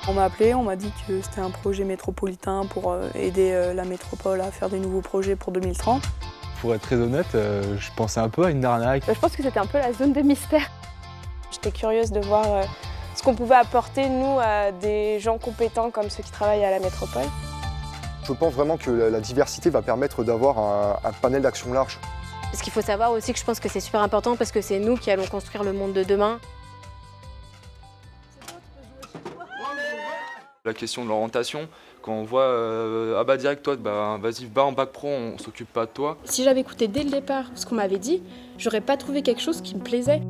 On m'a appelé, on m'a dit que c'était un projet métropolitain pour aider la métropole à faire des nouveaux projets pour 2030. Pour être très honnête, je pensais un peu à une arnaque. Je pense que c'était un peu la zone de mystère. J'étais curieuse de voir ce qu'on pouvait apporter, nous, à des gens compétents comme ceux qui travaillent à la métropole. Je pense vraiment que la diversité va permettre d'avoir un panel d'action large. Ce qu'il faut savoir aussi, que je pense que c'est super important parce que c'est nous qui allons construire le monde de demain. La question de l'orientation, quand on voit ah bah direct toi, bah vas-y va en bac pro, on s'occupe pas de toi. Si j'avais écouté dès le départ ce qu'on m'avait dit, j'aurais pas trouvé quelque chose qui me plaisait.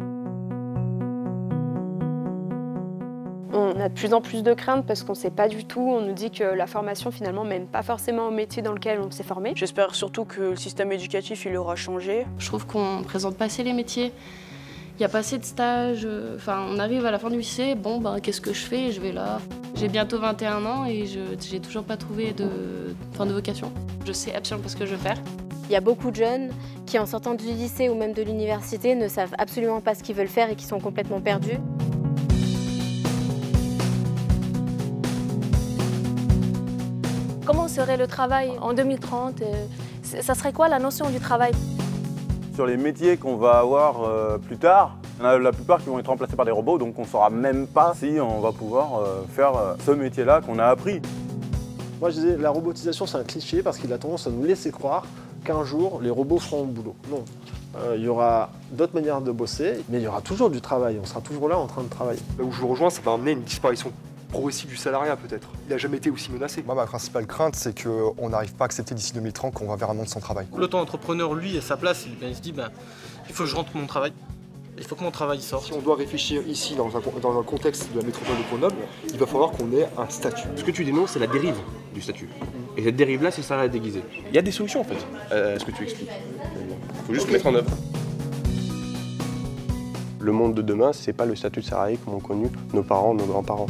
On a de plus en plus de craintes parce qu'on ne sait pas du tout. On nous dit que la formation finalement mène pas forcément au métier dans lequel on s'est formé. J'espère surtout que le système éducatif il aura changé. Je trouve qu'on présente pas assez les métiers. Il n'y a pas assez de stages. Enfin, on arrive à la fin du lycée, bon, ben, qu'est-ce que je fais? Je vais là. J'ai bientôt 21 ans et j'ai toujours pas trouvé de vocation. Je sais absolument pas ce que je veux faire. Il y a beaucoup de jeunes qui, en sortant du lycée ou même de l'université, ne savent absolument pas ce qu'ils veulent faire et qui sont complètement perdus. Comment serait le travail en 2030? Ça serait quoi la notion du travail? Sur les métiers qu'on va avoir plus tard, il y en a la plupart qui vont être remplacés par des robots, donc on ne saura même pas si on va pouvoir faire ce métier-là qu'on a appris. Moi je disais, la robotisation c'est un cliché parce qu'il a tendance à nous laisser croire qu'un jour les robots feront le boulot. Non, il y aura d'autres manières de bosser, mais il y aura toujours du travail, on sera toujours là en train de travailler. Là où je vous rejoins, ça va amener une disparition progressive du salariat peut-être. Il n'a jamais été aussi menacé. Moi, ma principale crainte, c'est qu'on n'arrive pas à accepter d'ici 2030 qu'on va vers un monde sans travail. L'auto-entrepreneur, lui, à sa place, il se dit il faut que je rentre mon travail. Il faut que mon travail sorte. Si on doit réfléchir ici, dans un contexte de la métropole de Grenoble, il va falloir qu'on ait un statut. Ce que tu dénonces, c'est la dérive du statut. Et cette dérive-là, c'est le salariat déguisé. Il y a des solutions, en fait, à ce que tu expliques. Il faut juste mettre en œuvre. Le monde de demain, c'est pas le statut de salarié comme ont connu nos parents, nos grands-parents.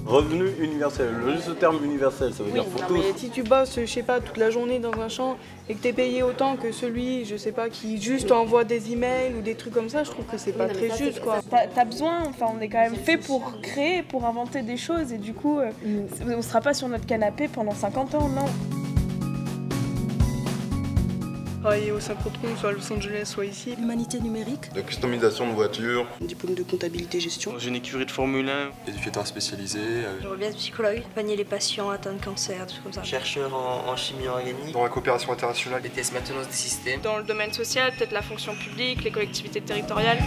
Revenu universel, juste le terme universel, ça veut dire pour tous. Mais si tu bosses, je sais pas, toute la journée dans un champ et que tu es payé autant que celui, je sais pas, qui juste envoie des emails ou des trucs comme ça, je trouve que c'est pas très juste, quoi. T'as besoin, enfin on est quand même fait pour créer, pour inventer des choses et du coup, on sera pas sur notre canapé pendant 50 ans, non. Travailler au synchrotron, soit à Los Angeles, soit ici. L'humanité numérique. La customisation de voitures. Diplôme de comptabilité gestion. J'ai une écurie de Formule 1. Éducateur spécialisé. J'aurais bien être psychologue, accompagner les patients atteints de cancer, des trucs comme ça. Chercheur en chimie organique. Dans la coopération internationale. Les tests maintenance des systèmes. Dans le domaine social, peut-être la fonction publique, les collectivités territoriales.